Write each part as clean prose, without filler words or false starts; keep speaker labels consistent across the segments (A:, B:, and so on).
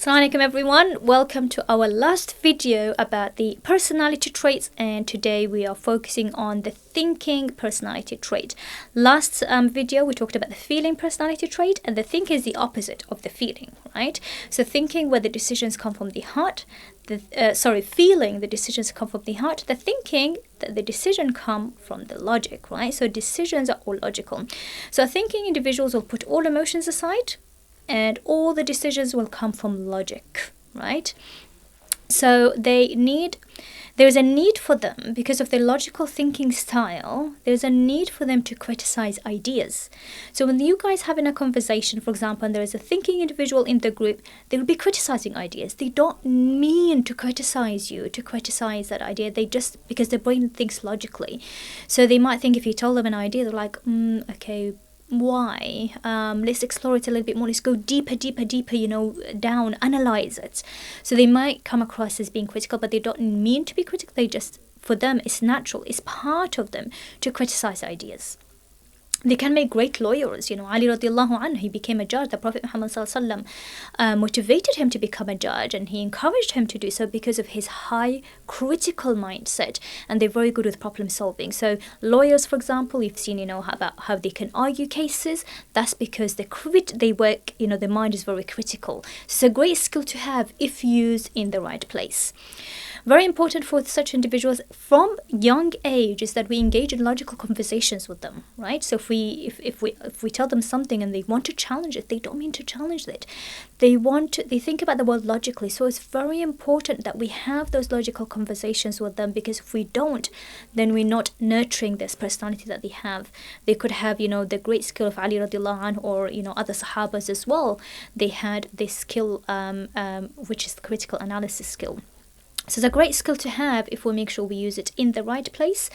A: Assalamu alaikum everyone, welcome to our last video about the personality traits, and today we are focusing on the thinking personality trait. Last video we talked about the feeling personality trait, and the thinking is the opposite of the feeling, right? So thinking, where the decisions come from the heart, feeling, the decisions come from the heart, the thinking, the decision come from the logic, right? So decisions are all logical. So thinking individuals will put all emotions aside, and all the decisions will come from logic, right? So there's a need for them, because of their logical thinking style, there's a need for them to criticize ideas. So when you guys having a conversation, for example, and there is a thinking individual in the group, they will be criticizing ideas. They don't mean to criticize you, to criticize that idea. They just, because their brain thinks logically. So they might think, if you tell them an idea, they're like, okay, why? Let's explore it a little bit more. Let's go deeper, down, analyze it. So they might come across as being critical, but they don't mean to be critical. They just, for them, it's natural. It's part of them to criticize ideas. They can make great lawyers. Ali radiallahu anhu, he became a judge. The Prophet Muhammad sallallahu alaihi wasallam motivated him to become a judge, and he encouraged him to do so because of his high critical mindset, and they're very good with problem solving. So lawyers, for example, you've seen, about how they can argue cases. That's because they work, their mind is very critical. So it's a great skill to have if used in the right place. Very important for such individuals from young age is that we engage in logical conversations with them, right? So if we tell them something and they want to challenge it, they don't mean to challenge it. They think about the world logically. So it's very important that we have those logical conversations with them, because if we don't, then we're not nurturing this personality that they have. They could have, the great skill of Ali radiallahu anhu, or other Sahabas as well. They had this skill, which is the critical analysis skill. So it's a great skill to have if we make sure we use it in the right place.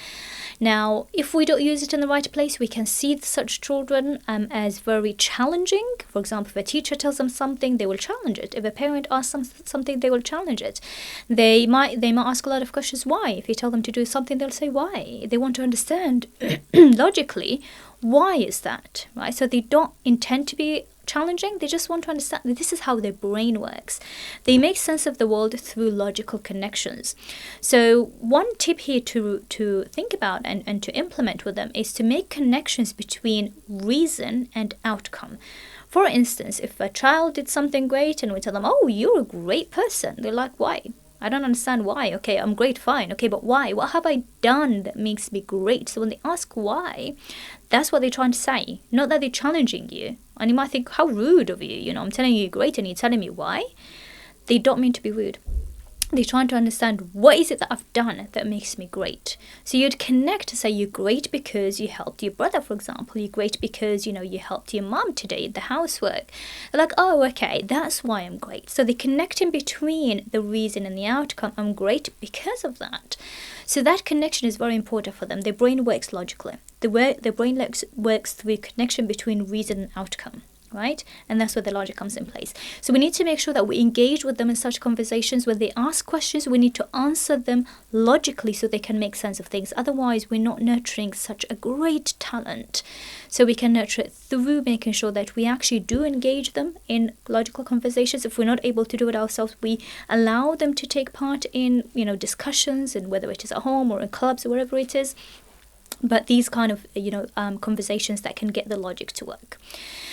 A: Now, if we don't use it in the right place, we can see such children as very challenging. For example, if a teacher tells them something, they will challenge it. If a parent asks them something, they will challenge it. They might ask a lot of questions. Why? If you tell them to do something, they'll say why. They want to understand logically, why is that, right? So they don't intend to be challenging. They just want to understand that this is how their brain works. They make sense of the world through logical connections. So one tip here to think about and to implement with them is to make connections between reason and outcome. For instance, if a child did something great and we tell them, oh, you're a great person, they're like, why? I don't understand why. Okay, I'm great, fine. Okay, but why? What have I done that makes me great? So when they ask why, that's what they're trying to say. Not that they're challenging you. And you might think, how rude of you. I'm telling you you're great and you're telling me why. They don't mean to be rude. They're trying to understand, what is it that I've done that makes me great? So you'd connect to say you're great because you helped your brother, for example. You're great because, you helped your mom today, the housework. They're like, oh, okay, that's why I'm great. So they connect in between the reason and the outcome. I'm great because of that. So that connection is very important for them. Their brain works logically. Their brain works through a connection between reason and outcome. Right? And that's where the logic comes in place. So we need to make sure that we engage with them in such conversations. When they ask questions, we need to answer them logically so they can make sense of things. Otherwise, we're not nurturing such a great talent. So we can nurture it through making sure that we actually do engage them in logical conversations. If we're not able to do it ourselves, we allow them to take part in, discussions, and whether it is at home or in clubs or wherever it is. But these kind of, conversations that can get the logic to work.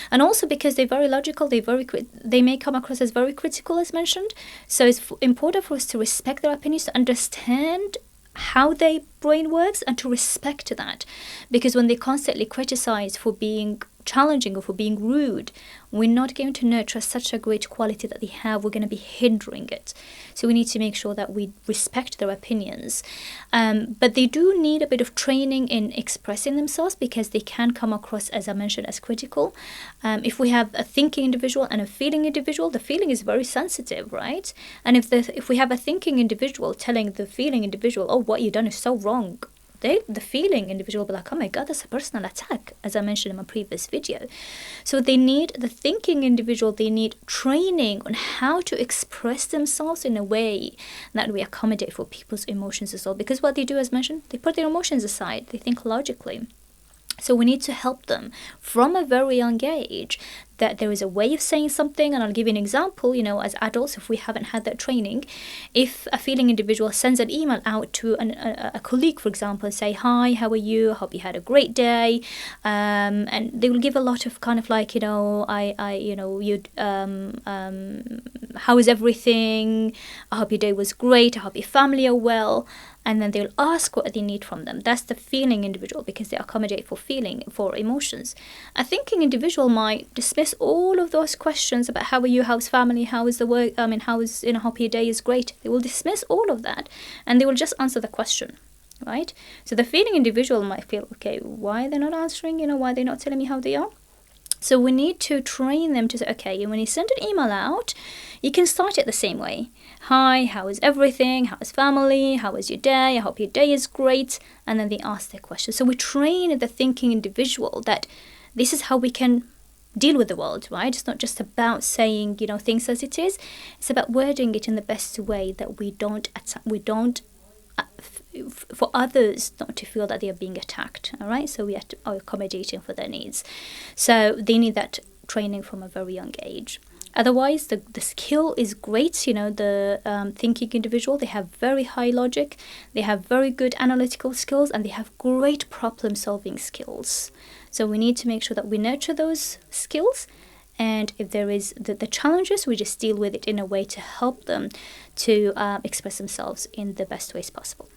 A: And also because they're very logical, they may come across as very critical, as mentioned. So it's important for us to respect their opinions, to understand how their brain works, and to respect that. Because when they constantly criticize for being challenging or for being rude, we're not going to nurture such a great quality that they have. We're going to be hindering it. So we need to make sure that we respect their opinions. But they do need a bit of training in expressing themselves, because they can come across, as I mentioned, as critical. If we have a thinking individual and a feeling individual, the feeling is very sensitive, right? And if we have a thinking individual telling the feeling individual, oh, what you've done is so wrong, the feeling individual will be like, oh my God, that's a personal attack, as I mentioned in my previous video. So the thinking individual, they need training on how to express themselves in a way that we accommodate for people's emotions as well. Because what they do, as mentioned, they put their emotions aside, they think logically. So we need to help them from a very young age that there is a way of saying something. And I'll give you an example. As adults, if we haven't had that training, if a feeling individual sends an email out to a colleague, for example, and say, hi, how are you? I hope you had a great day. And they will give a lot of kind of like, how is everything? I hope your day was great. I hope your family are well. And then they'll ask what they need from them. That's the feeling individual, because they accommodate for emotions. A thinking individual might dismiss all of those questions about how are you, how's family, how is the work, hope your day is great. They will dismiss all of that and they will just answer the question, right? So the feeling individual might feel, okay, why are they not answering? Why are they not telling me how they are? So we need to train them to say, okay, when you send an email out, you can start it the same way. Hi, how is everything? How is family? How is your day? I hope your day is great. And then they ask their question. So we train the thinking individual that this is how we can deal with the world, right? It's not just about saying, things as it is. It's about wording it in the best way that we don't for others not to feel that they are being attacked, all right? So we are accommodating for their needs. So they need that training from a very young age. Otherwise, the skill is great. The thinking individual, they have very high logic, they have very good analytical skills, and they have great problem-solving skills. So we need to make sure that we nurture those skills. And if there is the challenges, we just deal with it in a way to help them to express themselves in the best ways possible.